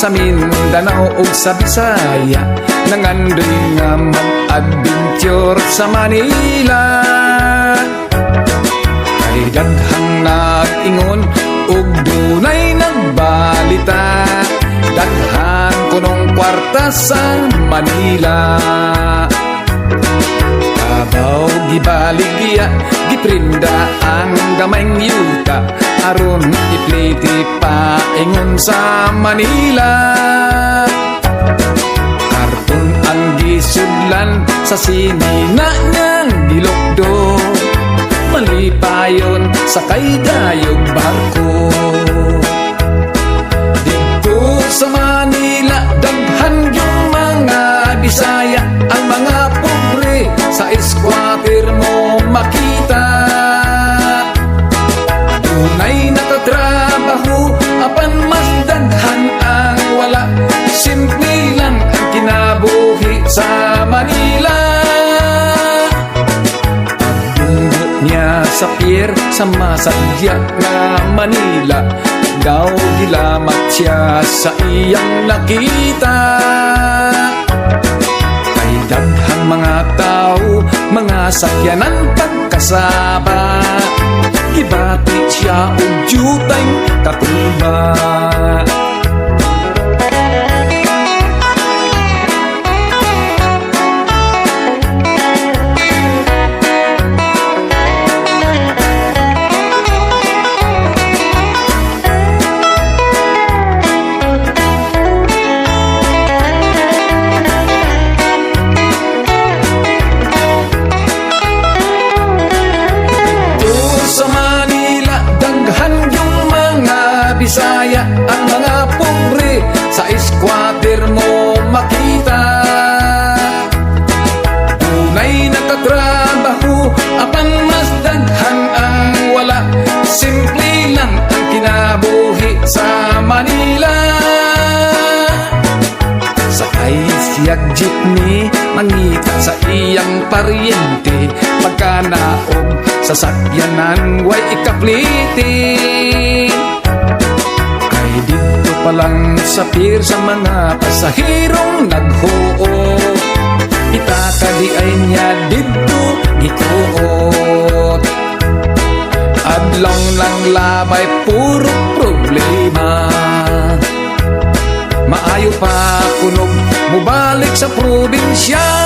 sa Mindanao ug sa Bisaya, nangandoy nga mag-adventure sa Manila. Kay daghang nag-ingon ug dunay nagbalita, daghan kunong kwarta sa Manila. Kabaw gibaligya, giprinda ang gamayng yuta, aron ipliti paingon sa Manila. Karton ang gisudlan sa sinina niyang gilokdo, malipayon sa kaydayog barko. Dito sa Manila, daghan yung mga Bisaya, ang mga pobre sa squatter mo makita. Tunay nakatrabaho, apan mas daghan ang wala, simple lang ang kinabuhi sa Manila. Pagdungot niya sa pier sa masadya nga Manila, daw gilamat siya sa iyang nakita. Kay daghang mga tao, mga sakyanan pagkasaba, gibati siya og jutay katuba. Bisaya, ang mga pobre sa squatter mo makita. Tunay nakatrabaho, apan mas daghan ang wala, simple lang ang kinabuhi sa Manila. Sakay siyag jeepney, mangita sa iyang paryente, pagkanaog sa sakyanan way ikapliti. Dito pa lang sa pier sa mga pasahirong naghuo, itakadi ay niya dito gikuot. Adlong lang labay puro problema, maayo pa kunog mubalik sa probinsya.